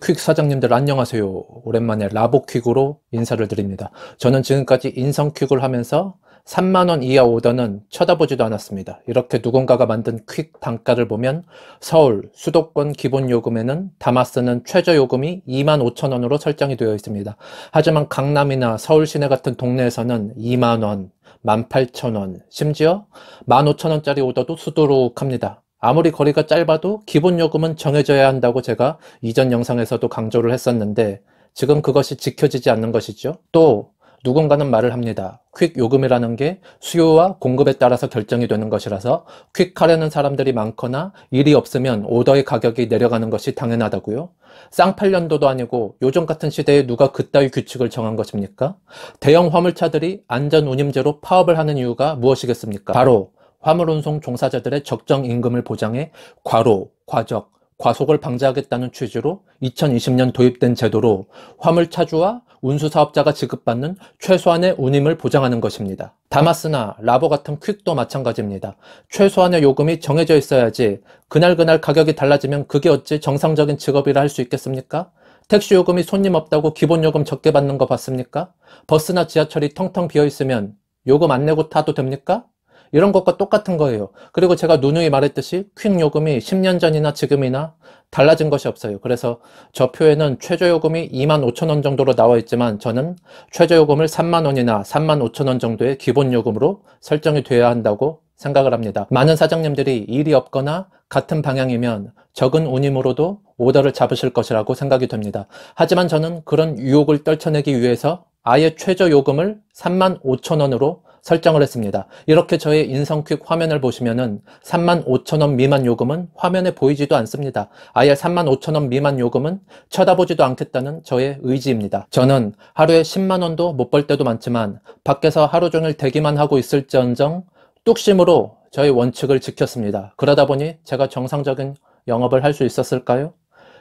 퀵 사장님들 안녕하세요. 오랜만에 라보퀵으로 인사를 드립니다. 저는 지금까지 인성퀵을 하면서 3만원 이하 오더는 쳐다보지도 않았습니다. 이렇게 누군가가 만든 퀵 단가를 보면 서울 수도권 기본 요금에는 담아쓰는 최저 요금이 25,000원으로 설정이 되어 있습니다. 하지만 강남이나 서울 시내 같은 동네에서는 2만원, 18,000원, 심지어 15,000원짜리 오더도 수두룩합니다. 아무리 거리가 짧아도 기본 요금은 정해져야 한다고 제가 이전 영상에서도 강조를 했었는데 지금 그것이 지켜지지 않는 것이죠. 또 누군가는 말을 합니다. 퀵 요금이라는 게 수요와 공급에 따라서 결정이 되는 것이라서 퀵 하려는 사람들이 많거나 일이 없으면 오더의 가격이 내려가는 것이 당연하다고요? 쌍팔년도도 아니고 요즘 같은 시대에 누가 그따위 규칙을 정한 것입니까? 대형 화물차들이 안전운임제로 파업을 하는 이유가 무엇이겠습니까? 바로 화물운송 종사자들의 적정 임금을 보장해 과로, 과적, 과속을 방지하겠다는 취지로 2020년 도입된 제도로 화물차주와 운수사업자가 지급받는 최소한의 운임을 보장하는 것입니다. 다마스나 라보 같은 퀵도 마찬가지입니다. 최소한의 요금이 정해져 있어야지 그날 가격이 달라지면 그게 어찌 정상적인 직업이라 할 수 있겠습니까? 택시 요금이 손님 없다고 기본 요금 적게 받는 거 봤습니까? 버스나 지하철이 텅텅 비어 있으면 요금 안 내고 타도 됩니까? 이런 것과 똑같은 거예요. 그리고 제가 누누이 말했듯이 퀵 요금이 10년 전이나 지금이나 달라진 것이 없어요. 그래서 저 표에는 최저 요금이 25,000원 정도로 나와 있지만 저는 최저 요금을 3만원이나 35,000원 정도의 기본 요금으로 설정이 되어야 한다고 생각을 합니다. 많은 사장님들이 일이 없거나 같은 방향이면 적은 운임으로도 오더를 잡으실 것이라고 생각이 됩니다. 하지만 저는 그런 유혹을 떨쳐내기 위해서 아예 최저 요금을 35,000원으로 설정을 했습니다. 이렇게 저의 인성퀵 화면을 보시면은 35,000원 미만 요금은 화면에 보이지도 않습니다. 아예 35,000원 미만 요금은 쳐다보지도 않겠다는 저의 의지입니다. 저는 하루에 10만원도 못 벌 때도 많지만 밖에서 하루 종일 대기만 하고 있을지언정 뚝심으로 저의 원칙을 지켰습니다. 그러다 보니 제가 정상적인 영업을 할 수 있었을까요?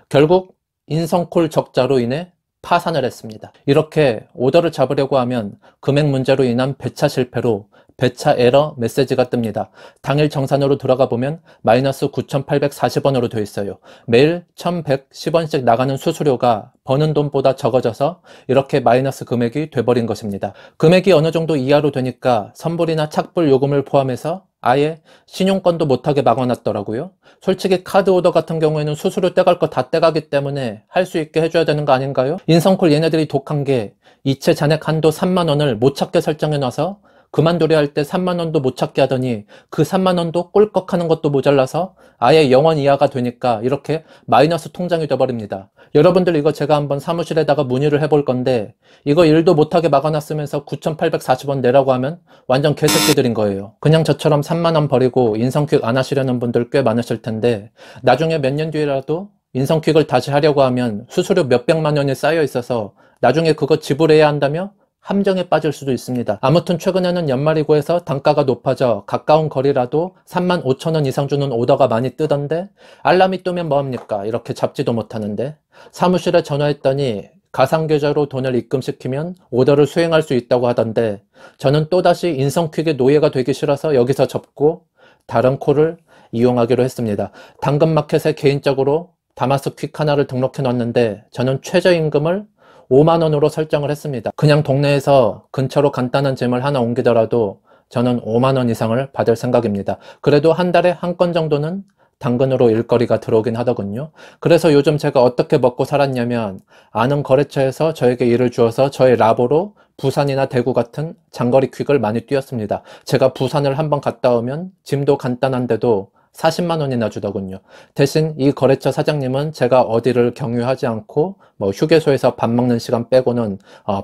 결국 인성콜 적자로 인해 파산을 했습니다. 이렇게 오더를 잡으려고 하면 금액 문제로 인한 배차 실패로 배차 에러 메시지가 뜹니다. 당일 정산으로 들어가 보면 마이너스 9,840원으로 되어 있어요. 매일 1,110원씩 나가는 수수료가 버는 돈보다 적어져서 이렇게 마이너스 금액이 돼버린 것입니다. 금액이 어느 정도 이하로 되니까 선불이나 착불 요금을 포함해서 아예 신용권도 못하게 막아놨더라고요. 솔직히 카드 오더 같은 경우에는 수수료 떼갈 거 다 떼가기 때문에 할 수 있게 해줘야 되는 거 아닌가요? 인성콜 얘네들이 독한 게 이체 잔액 한도 3만원을 못 찾게 설정해놔서 그만두려 할 때 3만원도 못 찾게 하더니 그 3만원도 꿀꺽하는 것도 모자라서 아예 0원 이하가 되니까 이렇게 마이너스 통장이 돼버립니다. 여러분들 이거 제가 한번 사무실에다가 문의를 해볼 건데 이거 일도 못하게 막아놨으면서 9,840원 내라고 하면 완전 개새끼들인 거예요. 그냥 저처럼 3만원 버리고 인성퀵 안 하시려는 분들 꽤 많으실 텐데 나중에 몇 년 뒤에라도 인성퀵을 다시 하려고 하면 수수료 몇백만 원이 쌓여 있어서 나중에 그거 지불해야 한다며 함정에 빠질 수도 있습니다. 아무튼 최근에는 연말이고 해서 단가가 높아져 가까운 거리라도 35,000원 이상 주는 오더가 많이 뜨던데 알람이 뜨면 뭐합니까? 이렇게 잡지도 못하는데 사무실에 전화했더니 가상계좌로 돈을 입금시키면 오더를 수행할 수 있다고 하던데 저는 또다시 인성퀵의 노예가 되기 싫어서 여기서 접고 다른 콜을 이용하기로 했습니다. 당근마켓에 개인적으로 다마스 퀵 하나를 등록해 놨는데 저는 최저임금을 5만원으로 설정을 했습니다. 그냥 동네에서 근처로 간단한 짐을 하나 옮기더라도 저는 5만원 이상을 받을 생각입니다. 그래도 한 달에 한 건 정도는 당근으로 일거리가 들어오긴 하더군요. 그래서 요즘 제가 어떻게 먹고 살았냐면 아는 거래처에서 저에게 일을 주어서 저의 라보로 부산이나 대구 같은 장거리 퀵을 많이 뛰었습니다. 제가 부산을 한번 갔다 오면 짐도 간단한데도 40만 원이나 주더군요. 대신 이 거래처 사장님은 제가 어디를 경유하지 않고 뭐 휴게소에서 밥 먹는 시간 빼고는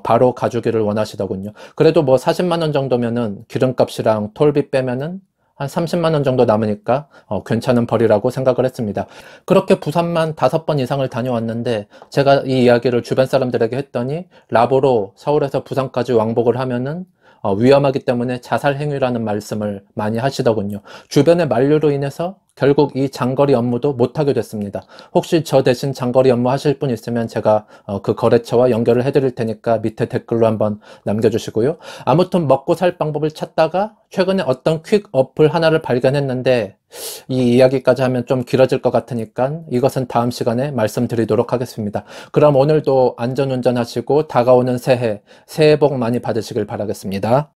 바로 가주기를 원하시더군요. 그래도 뭐 40만 원 정도면은 기름값이랑 톨비 빼면은 한 30만 원 정도 남으니까 괜찮은 벌이라고 생각을 했습니다. 그렇게 부산만 5번 이상을 다녀왔는데 제가 이 이야기를 주변 사람들에게 했더니 라보로 서울에서 부산까지 왕복을 하면은 위험하기 때문에 자살 행위라는 말씀을 많이 하시더군요. 주변의 만류로 인해서 결국 이 장거리 업무도 못하게 됐습니다. 혹시 저 대신 장거리 업무 하실 분 있으면 제가 그 거래처와 연결을 해드릴 테니까 밑에 댓글로 한번 남겨주시고요. 아무튼 먹고 살 방법을 찾다가 최근에 어떤 퀵 어플 하나를 발견했는데 이 이야기까지 하면 좀 길어질 것 같으니까 이것은 다음 시간에 말씀드리도록 하겠습니다. 그럼 오늘도 안전운전 하시고 다가오는 새해 복 많이 받으시길 바라겠습니다.